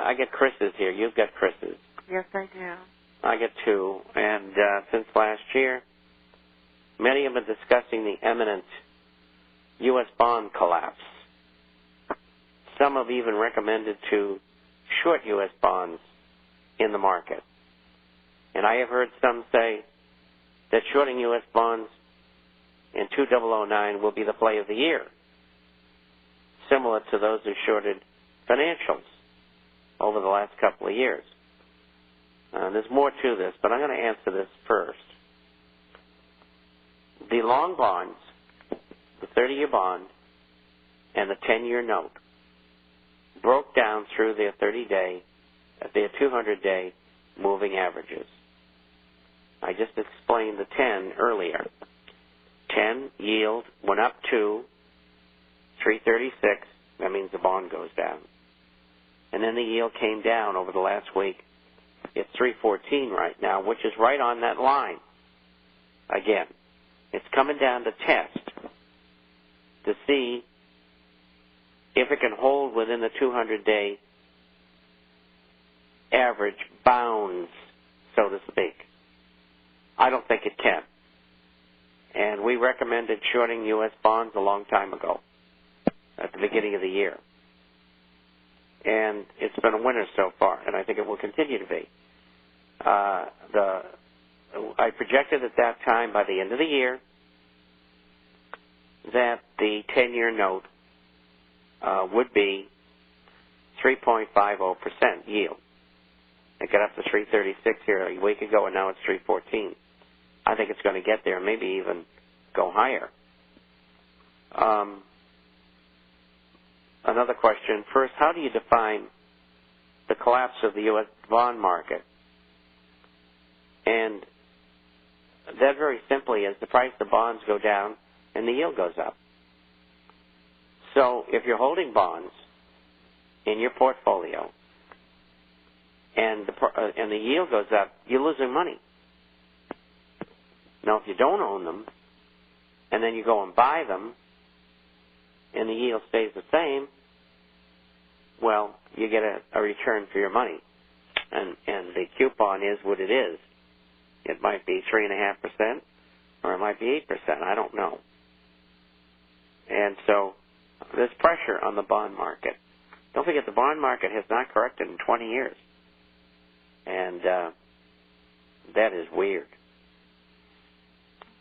I get Chris's here. You've got Chris's. Yes, I do. I get two. And since last year, many have been discussing the imminent U.S. bond collapse. Some have even recommended to short U.S. bonds in the market. And I have heard some say that shorting U.S. bonds in 2009 will be the play of the year, similar to those who shorted financials over the last couple of years. There's more to this, but I'm going to answer this first. The long bonds, the 30-year bond, and the 10-year note broke down through their 30-day, their 200-day moving averages. I just explained the 10 earlier. 10 yield went up to 336. That means the bond goes down. And then the yield came down over the last week. It's 314 right now, which is right on that line. Again, it's coming down to test to see if it can hold within the 200-day average bounds, so to speak. I don't think it can. And we recommended shorting U.S. bonds a long time ago, at the beginning of the year. And it's been a winner so far, and I think it will continue to be. I projected at that time, by the end of the year, that the 10-year note would be 3.50% yield. It got up to 336 here a week ago, and now it's 314. I think it's going to get there, maybe even go higher. Another question. First, how do you define the collapse of the U.S. bond market? And that very simply is the price of bonds go down and the yield goes up. So if you're holding bonds in your portfolio and the yield goes up, you're losing money. Now, if you don't own them and then you go and buy them and the yield stays the same, well, you get a return for your money. And the coupon is what it is. It might be 3.5% or it might be 8%. I don't know. And so there's pressure on the bond market. Don't forget, the bond market has not corrected in 20 years. And that is weird.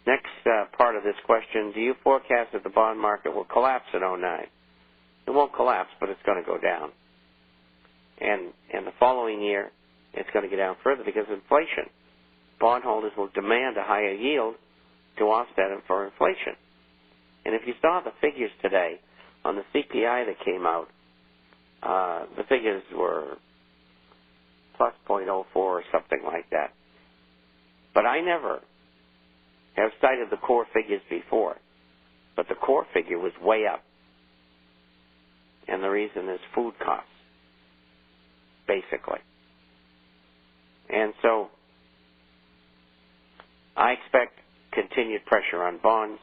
Next part of this question, do you forecast that the bond market will collapse in 2009? It won't collapse, but it's going to go down. And the following year, it's going to go down further because of inflation. Bondholders will demand a higher yield to offset it for inflation. And if you saw the figures today on the CPI that came out, the figures were plus 0.04 or something like that. But I never have cited the core figures before, but the core figure was way up. And the reason is food costs, basically. And so I expect continued pressure on bonds,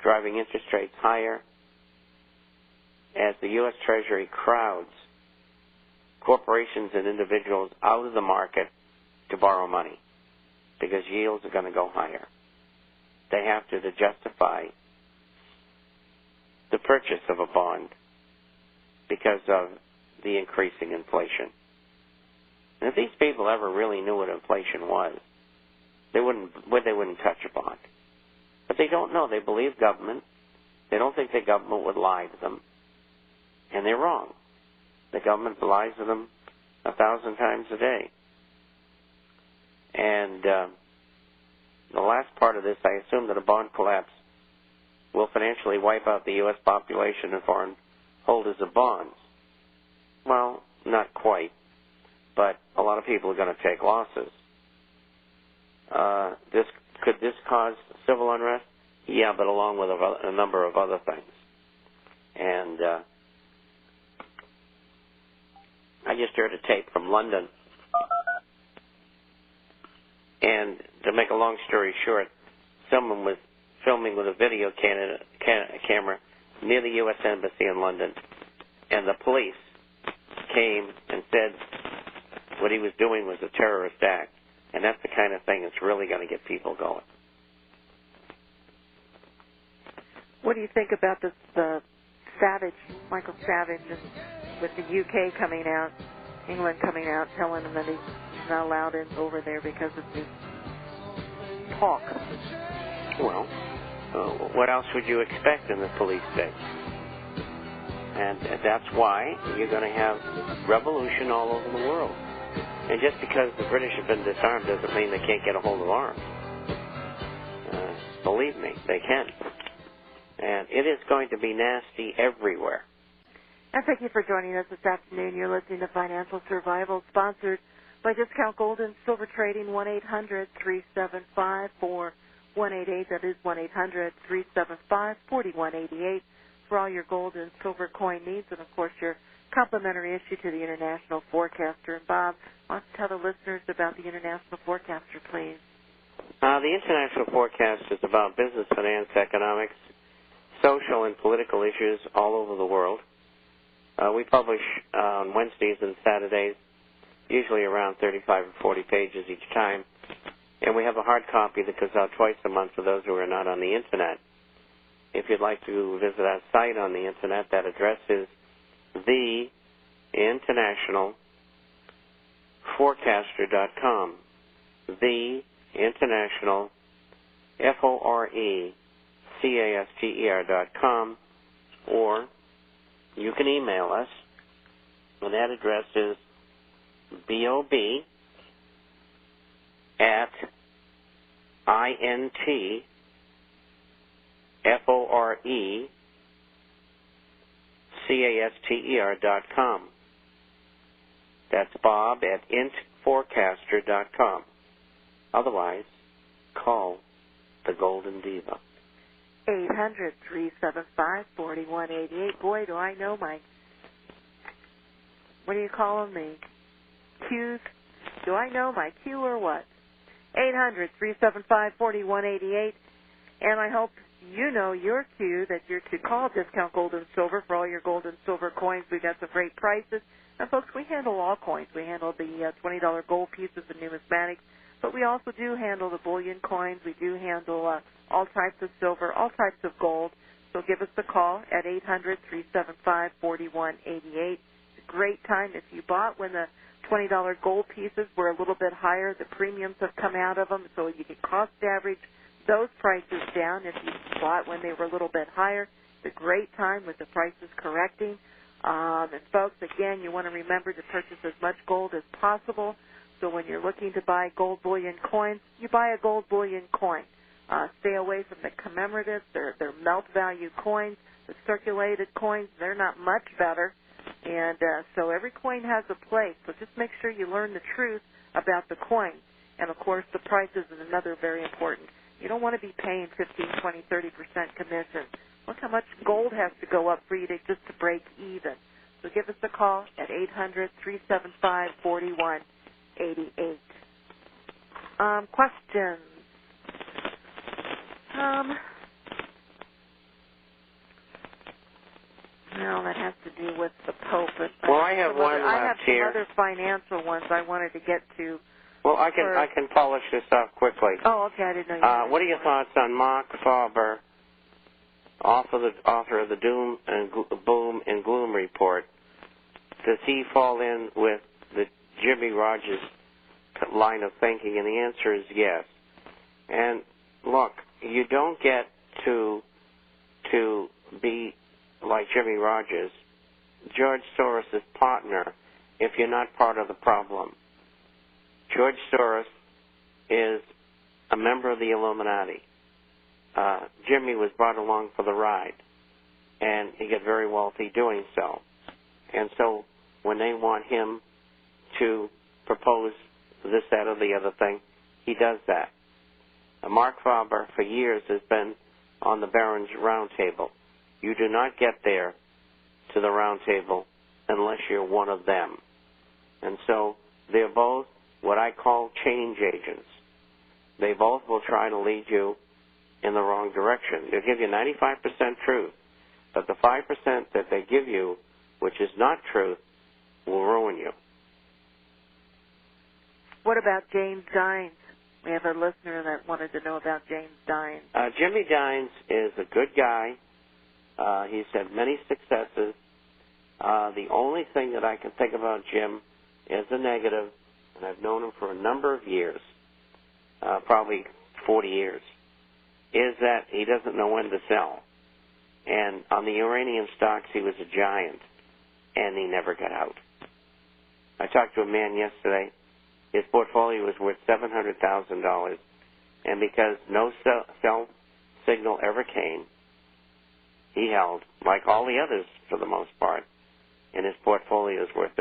driving interest rates higher as the U.S. Treasury crowds corporations and individuals out of the market to borrow money because yields are going to go higher. They have to justify the purchase of a bond because of the increasing inflation. And if these people ever really knew what inflation was, they wouldn't touch a bond. But they don't know. They believe government. They don't think the government would lie to them. And they're wrong. The government lies to them 1,000 times a day. And the last part of this, I assume that a bond collapse will financially wipe out the U.S. population and foreign holders of bonds. Well, not quite. But a lot of people are going to take losses. Could this cause civil unrest? Yeah, but along with a number of other things. And I just heard a tape from London. And to make a long story short, someone was filming with a video camera near the U.S. Embassy in London. And the police came and said what he was doing was a terrorist act. And that's the kind of thing that's really going to get people going. What do you think about the Savage, Michael Savage, and with the UK coming out, England coming out, telling him that he's not allowed in over there because of this talk? Well, what else would you expect in the police state? And that's why you're going to have revolution all over the world. And just because the British have been disarmed doesn't mean they can't get a hold of arms. Believe me, they can. And it is going to be nasty everywhere. And thank you for joining us this afternoon. You're listening to Financial Survival, sponsored by Discount Gold and Silver Trading, 1-800-375-4188. That is 1-800-375-4188 for all your gold and silver coin needs. And, of course, your complimentary issue to the International Forecaster. And, Bob, why don't you tell the listeners about the International Forecaster, please? The International Forecast is about business, finance, economics, social and political issues all over the world. We publish on Wednesdays and Saturdays, usually around 35 or 40 pages each time. And we have a hard copy that goes out twice a month for those who are not on the Internet. If you'd like to visit our site on the Internet, that address is theinternationalforecaster.com. theinternationalforecaster.com, or you can email us, and that address is bob@intforecaster.com. That's Bob at intforecaster.com. Otherwise, call the Golden Diva. 800-375-4188. Boy, do I know my, what are you calling me? Q's? Do I know my Q or what? 800-375-4188. And I hope you know your Q, that you're to call Discount Gold and Silver for all your gold and silver coins. We've got some great prices. And, folks, we handle all coins. We handle the $20 gold pieces and numismatics. But we also do handle the bullion coins. We do handle all types of silver, all types of gold. So give us a call at 800-375-4188. It's a great time. If you bought when the $20 gold pieces were a little bit higher, the premiums have come out of them, so you can cost average those prices down. If you bought when they were a little bit higher, it's a great time with the prices correcting. And, folks, again, you want to remember to purchase as much gold as possible. So when you're looking to buy gold bullion coins, you buy a gold bullion coin. Stay away from the commemoratives. They're melt value coins. The circulated coins, they're not much better. And so every coin has a place. So just make sure you learn the truth about the coin. And, of course, the prices is another very important. You don't want to be paying 15, 20, 30% commission. Look how much gold has to go up for you just to break even. So give us a call at 800-375-4188. Questions? No, that has to do with the Pope. Well, I have one left here. I have some other financial ones I wanted to get to. Well, I can polish this up quickly. Oh, okay. I didn't know you what are your thoughts on Mark Faber, author of the Doom and Boom and Gloom report? Does he fall in with the Jimmy Rogers line of thinking? And the answer is yes. And look, you don't get to be like Jimmy Rogers, George Soros' partner, if you're not part of the problem. George Soros is a member of the Illuminati. Jimmy was brought along for the ride, and he got very wealthy doing so. And so when they want him to propose this, that, or the other thing, he does that. Mark Faber, for years, has been on the Barron's Round Table. You do not get there to the Round Table unless you're one of them. And so they're both what I call change agents. They both will try to lead you in the wrong direction. They'll give you 95% truth, but the 5% that they give you, which is not truth, will about James Dines? We have a listener that wanted to know about James Dines. Jimmy Dines is a good guy. He's had many successes. The only thing that I can think about Jim is a negative, and I've known him for a number of years, probably 40 years, is that he doesn't know when to sell. And on the uranium stocks, he was a giant, and he never got out. I talked to a man yesterday. His portfolio was worth $700,000, and because no sell signal ever came, he held, like all the others for the most part, and his portfolio is worth